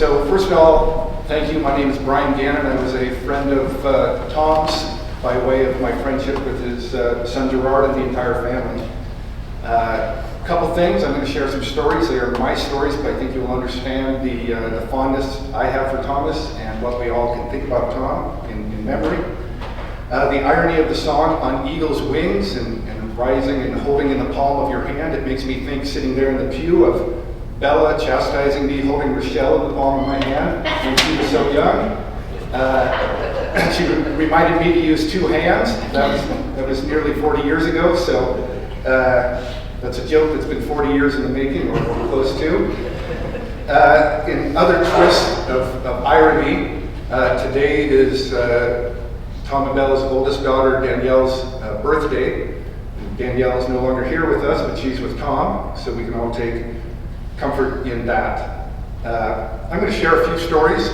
So first of all, thank you. My name is Brian Gannon. I was a friend of Tom's by way of my friendship with his son Gerard and the entire family. A couple things. I'm going to share some stories. They are my stories, but I think you'll understand the fondness I have for Thomas and what we all can think about Tom in memory. The irony of the song "On Eagle's Wings" and rising and holding in the palm of your hand, it makes me think sitting there in the pew of Bella chastising me, holding Rochelle in the palm of my hand when she was so young. She reminded me to use two hands. That was nearly 40 years ago, so that's a joke that's been 40 years in the making, or close to. In other twists of irony, today is Tom and Bella's oldest daughter, Danielle's birthday. Danielle is no longer here with us, but she's with Tom, so we can all take comfort in that. I'm going to share a few stories,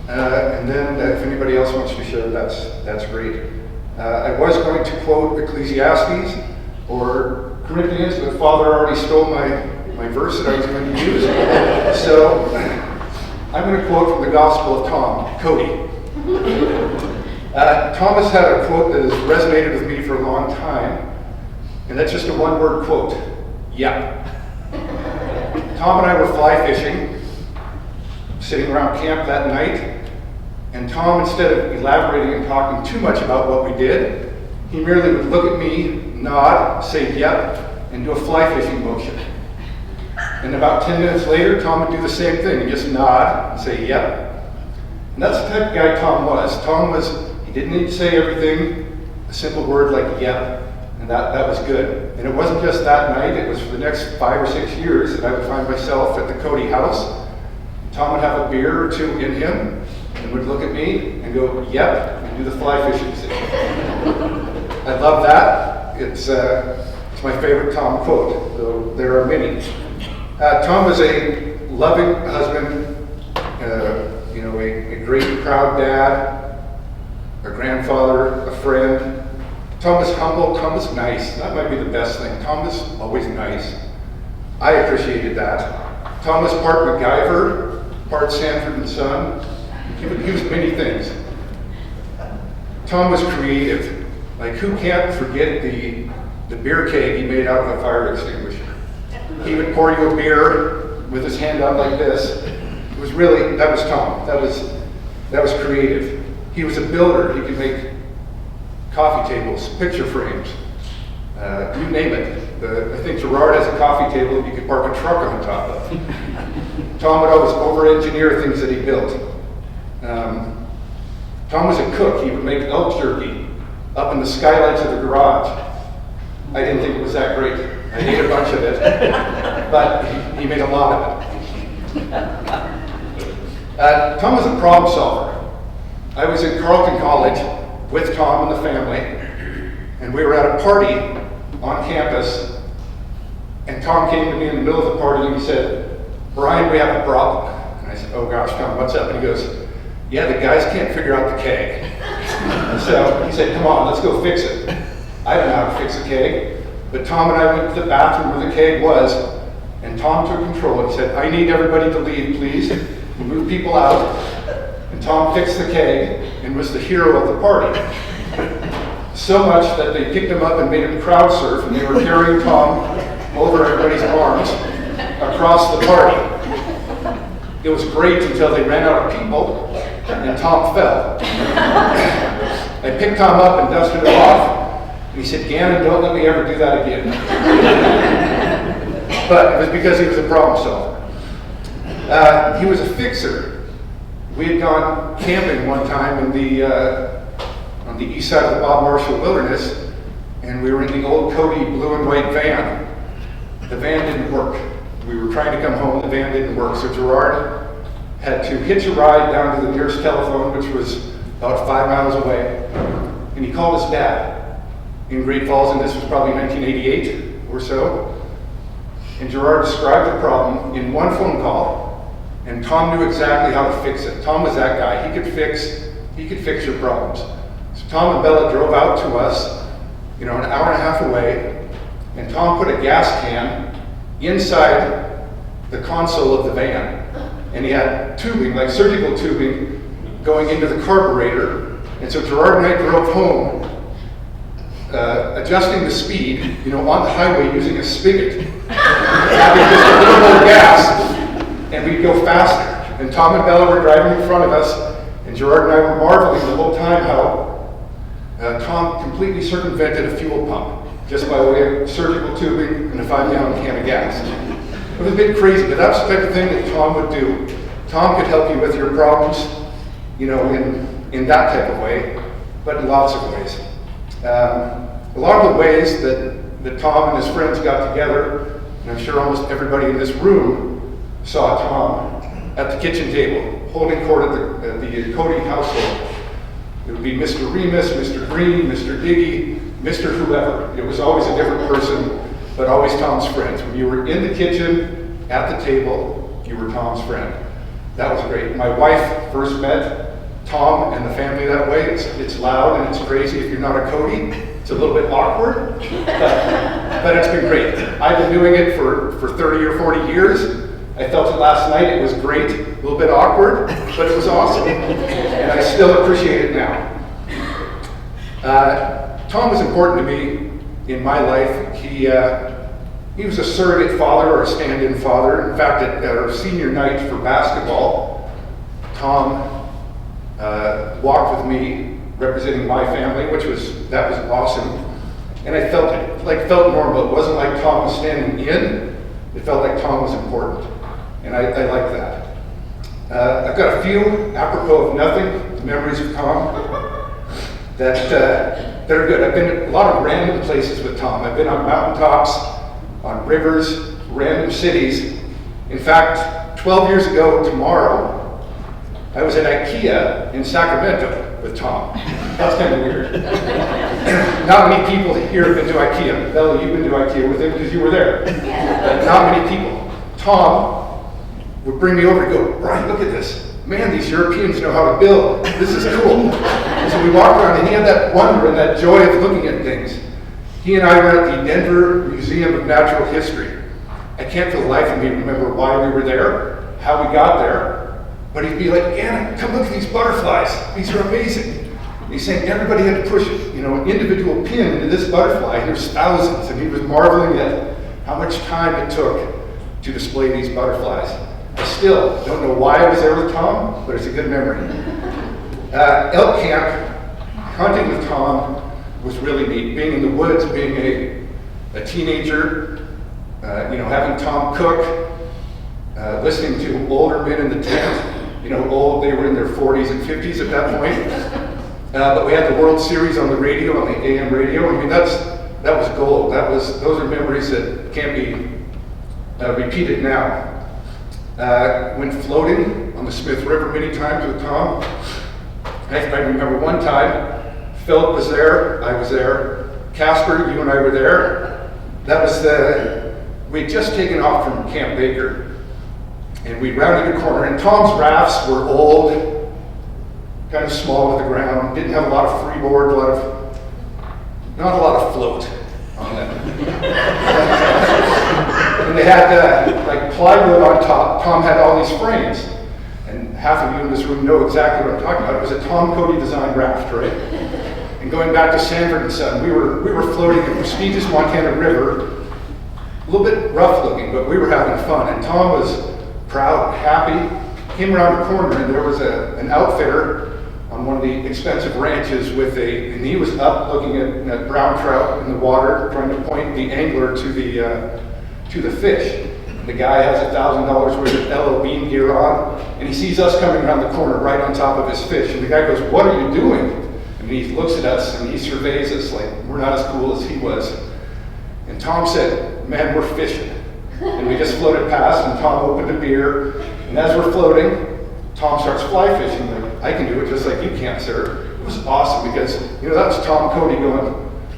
and then if anybody else wants to share, that's great. I was going to quote Ecclesiastes or Corinthians, but Father already stole my verse that I was going to use. So I'm going to quote from the Gospel of Tom, Cote. Thomas had a quote that has resonated with me for a long time, and that's just a one-word quote: yeah. Tom and I were fly fishing, sitting around camp that night, and Tom, instead of elaborating and talking too much about what we did, he merely would look at me, nod, say yep, and do a fly fishing motion. And about 10 minutes later, Tom would do the same thing, and just nod and say yep. And that's the type of guy Tom was. He didn't need to say everything, a simple word like yep, and that was good. And it wasn't just that night, it was for the next 5 or 6 years that I would find myself at the Cote house. Tom would have a beer or two in him and would look at me and go, yep, and do the fly fishing thing. I love that. It's my favorite Tom quote, though there are many. Tom was a loving husband, a great, proud dad, a grandfather, a friend. Tom was humble, Tom was nice. That might be the best thing. Tom was always nice. I appreciated that. Tom was part MacGyver, part Sanford and Son. He was many things. Tom was creative. Like, who can't forget the beer keg he made out of a fire extinguisher? He would pour you a beer with his hand out like this. It was really, that was Tom. That was creative. He was a builder. He could make coffee tables, picture frames, you name it. I think Gerard has a coffee table that you could park a truck on top of. Tom would always over-engineer things that he built. Tom was a cook. He would make elk jerky up in the skylights of the garage. I didn't think it was that great. I ate a bunch of it, but he made a lot of it. Tom was a problem solver. I was in Carleton College with Tom and the family, and we were at a party on campus, and Tom came to me in the middle of the party and he said, "Brian, we have a problem." And I said, "Oh gosh, Tom, what's up?" And he goes, "Yeah, the guys can't figure out the keg." So he said, "Come on, let's go fix it." I don't know how to fix a keg, but Tom and I went to the bathroom where the keg was, and Tom took control and he said, "I need everybody to leave, please." He moved people out, and Tom fixed the keg and was the hero of the party. So much that they picked him up and made him crowd surf, and they were carrying Tom over everybody's arms across the party. It was great until they ran out of people and Tom fell. I picked Tom up and dusted him off, and he said, "Gannon, don't let me ever do that again." But it was because he was a problem solver. He was a fixer. We had gone camping one time on the east side of the Bob Marshall Wilderness, and we were in the old Cote blue and white van. The van didn't work. We were trying to come home, the van didn't work, so Gerard had to hitch a ride down to the nearest telephone, which was about 5 miles away, and he called his dad in Great Falls, and this was probably 1988 or so, and Gerard described the problem in one phone call, and Tom knew exactly how to fix it. Tom was that guy. He could fix your problems. So Tom and Bella drove out to us, an hour and a half away, and Tom put a gas can inside the console of the van. and he had tubing, like surgical tubing, going into the carburetor. And so Gerard and I drove home, adjusting the speed, on the highway using a spigot, having just a little more gas, and we'd go faster. And Tom and Bella were driving in front of us, and Gerard and I were marveling the whole time how Tom completely circumvented a fuel pump just by way of surgical tubing and a 5-gallon can of gas. It was a bit crazy, but that's the type of thing that Tom would do. Tom could help you with your problems, in that type of way, but in lots of ways. A lot of the ways that Tom and his friends got together, and I'm sure almost everybody in this room saw Tom at the kitchen table, holding court at the Cote household. It would be Mr. Remus, Mr. Green, Mr. Diggy, Mr. whoever. It was always a different person, but always Tom's friends. When you were in the kitchen, at the table, you were Tom's friend. That was great. My wife first met Tom and the family that way. It's loud and it's crazy. If you're not a Cote, it's a little bit awkward, but it's been great. I've been doing it for 30 or 40 years. I felt it last night. It was great, a little bit awkward, but it was awesome. And I still appreciate it now. Tom was important to me in my life. He was a surrogate father or a stand-in father. In fact, at our senior night for basketball, Tom walked with me, representing my family, that was awesome. And I felt normal. It wasn't like Tom was standing in. It felt like Tom was important. And I like that. I've got a few, apropos of nothing, memories of Tom that are good. I've been at a lot of random places with Tom. I've been on mountaintops, on rivers, random cities. In fact, 12 years ago tomorrow, I was at IKEA in Sacramento with Tom. That's kind of weird. Not many people here have been to IKEA. Bella, you've been to IKEA with him because you were there. But not many people. Tom would bring me over and go, Brian, look at this. Man, these Europeans know how to build. This is cool. And so we walked around and he had that wonder and that joy of looking at things. He and I were at the Denver Museum of Natural History. I can't for the life of me remember why we were there, how we got there, but he'd be like, Gannon, come look at these butterflies. These are amazing. And he's saying everybody had to push an individual pin into this butterfly, and there's thousands, and he was marveling at how much time it took to display these butterflies. I still don't know why I was there with Tom, but it's a good memory. Elk camp, hunting with Tom was really neat. Being in the woods, being a teenager, having Tom cook, listening to older men in the tent, old, they were in their 40s and 50s at that point. But we had the World Series on the radio, on the AM radio. I mean, that was gold. Those are memories that can't be repeated now. Went floating on the Smith River many times with Tom. I remember one time, Philip was there, I was there, Casper, you and I were there. We'd just taken off from Camp Baker, and we rounded a corner, and Tom's rafts were old, kind of small to the ground, didn't have a lot of freeboard, not a lot of float on them. And they had plywood on top. Tom had all these frames. And half of you in this room know exactly what I'm talking about. It was a Tom Cote designed raft, right? And going back to Sanford and Son, we were floating the prestigious Montana River, a little bit rough looking, but we were having fun. And Tom was proud, happy, came around the corner, and there was an outfitter on one of the expensive ranches and he was up looking at brown trout in the water, trying to point the angler to the fish. The guy has $1,000 worth of LO beam gear on, and he sees us coming around the corner right on top of his fish. And the guy goes, "What are you doing?" And he looks at us and he surveys us like we're not as cool as he was. And Tom said, "Man, we're fishing." And we just floated past, and Tom opened a beer. And as we're floating, Tom starts fly fishing. Like, "I can do it just like you can, sir." It was awesome because that was Tom Cote going,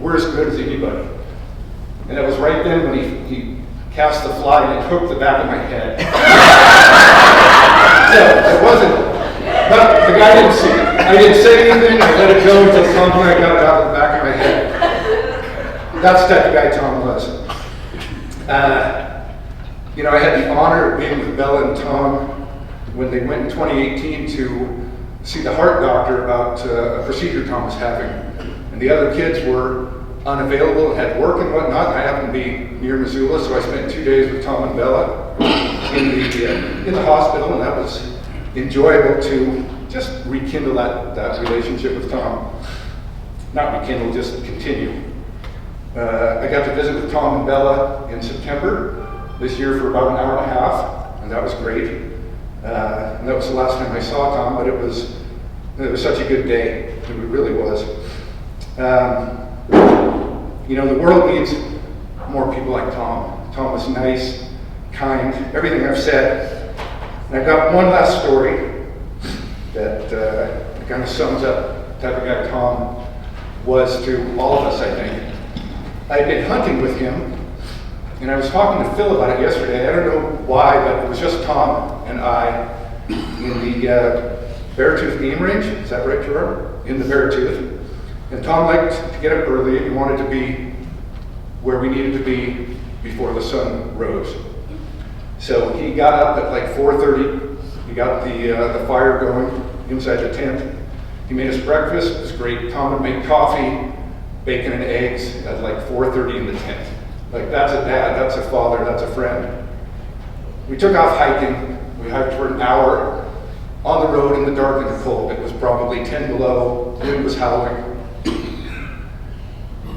"We're as good as anybody." And it was right then when he cast the fly and it hooked the back of my head. So it wasn't, but the guy didn't see it. I didn't say anything, I let it go until something I got it out of the back of my head. That's the type of guy Tom was. I had the honor of being with Bella and Tom when they went in 2018 to see the heart doctor about a procedure Tom was having. And the other kids were unavailable and had work and whatnot. I happened to be near Missoula, so I spent 2 days with Tom and Bella in the hospital, and that was enjoyable to just rekindle that relationship with Tom. Not rekindle, just continue. I got to visit with Tom and Bella in September this year for about an hour and a half, and that was great. And that was the last time I saw Tom, but it was such a good day. It really was. You know, the world needs more people like Tom. Tom was nice, kind, everything I've said. And I've got one last story that kind of sums up the type of guy Tom was to all of us, I think. I'd been hunting with him, and I was talking to Phil about it yesterday. I don't know why, but it was just Tom and I in the Beartooth game range. Is that right, Gerard? In the Beartooth. And Tom liked to get up early, and he wanted to be where we needed to be before the sun rose. So he got up at like 4:30. He got the fire going inside the tent. He made us breakfast. It was great. Tom would make coffee, bacon and eggs at like 4:30 in the tent. Like, that's a dad, that's a father, that's a friend. We took off hiking. We hiked for an hour on the road in the dark and the cold. It was probably 10 below. The wind was howling.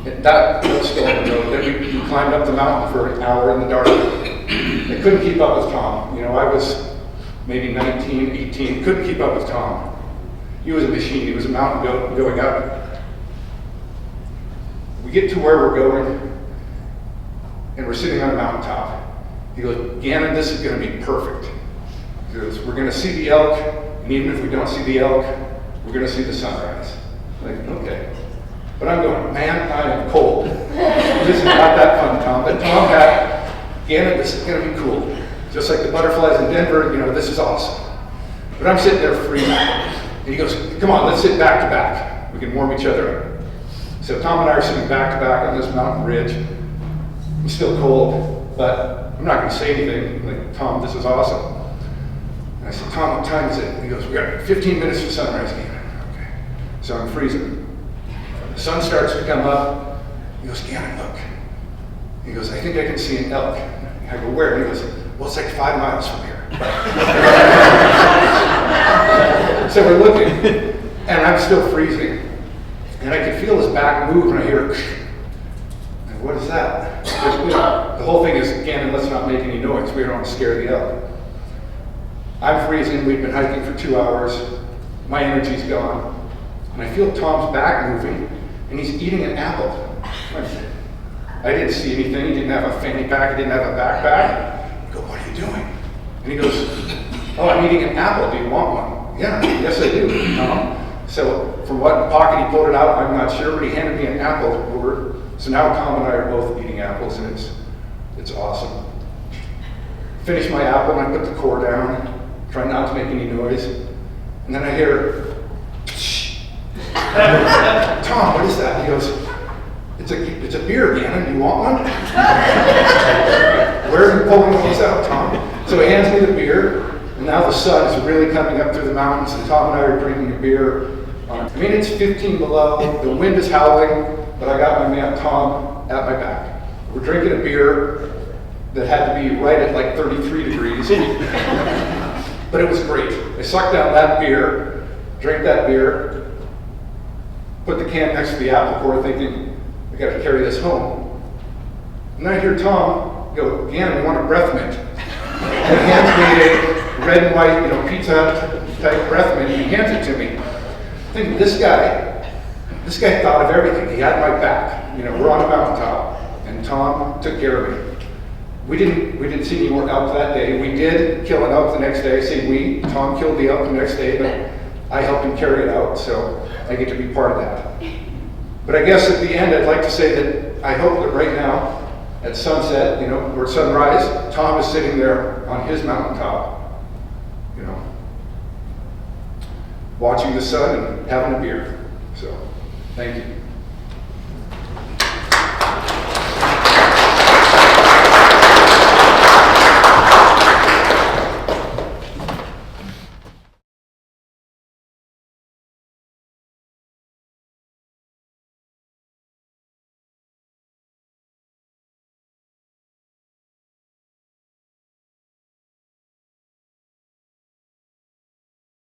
And that was still on the road. Then we climbed up the mountain for an hour in the dark. I couldn't keep up with Tom. You know, I was maybe 19, 18, couldn't keep up with Tom. He was a machine. He was a mountain goat going up. We get to where we're going, and we're sitting on a mountaintop. He goes, Gannon, this is going to be perfect. He goes, we're going to see the elk, and even if we don't see the elk, we're going to see the sunrise. I'm like, okay. But I'm going, man, I am cold. This is not that fun, Tom. But Tom had, Gannon, this is going to be cool. Just like the butterflies in Denver, you know, this is awesome. But I'm sitting there freezing. And he goes, come on, let's sit back to back. We can warm each other up. So Tom and I are sitting back to back on this mountain ridge. It's still cold, but I'm not going to say anything. Like, Tom, this is awesome. And I said, Tom, what time is it? And he goes, we got 15 minutes for sunrise, Gannon. Okay. So I'm freezing. The sun starts to come up. He goes, Gannon, look. He goes, I think I can see an elk. I go, where? And he goes, well, it's like 5 miles from here. So we're looking, and I'm still freezing. And I can feel his back move, and I hear, and what is that? The whole thing is, Gannon, let's not make any noise. We don't want to scare the elk. I'm freezing. We've been hiking for 2 hours. My energy's gone. And I feel Tom's back moving, and he's eating an apple. I didn't see anything. He didn't have a fanny pack. He didn't have a backpack. I go, what are you doing? And he goes, oh, I'm eating an apple. Do you want one? Yeah, yes I do, Tom. So from what pocket he pulled it out, I'm not sure, but he handed me an apple over. So now Tom and I are both eating apples, and it's awesome. Finish my apple, and I put the core down, try not to make any noise. And then I hear, Tom, what is that? He goes, it's a beer, Gannon. Do you want one? Where are you pulling these out, Tom? So he hands me the beer, and now the sun is really coming up through the mountains, and Tom and I are drinking a beer. I mean, it's 15 below, the wind is howling, but I got my man Tom at my back. We're drinking a beer that had to be right at like 33 degrees. But it was great. I sucked down that beer, drank that beer, put the can next to the apple core thinking, I gotta carry this home. And then I hear Tom go, Gannon, we want a breath mint. And he hands me a red and white, Pizza Hut type breath mint, and he hands it to me. I think this guy thought of everything. He had my back. We're on a mountaintop, and Tom took care of me. We didn't see any more elk that day. We did kill an elk the next day. I say we. Tom killed the elk the next day, but I helped him carry it out, so I get to be part of that. But I guess at the end, I'd like to say that I hope that right now, at sunset, or sunrise, Tom is sitting there on his mountaintop, watching the sun and having a beer. So, thank you.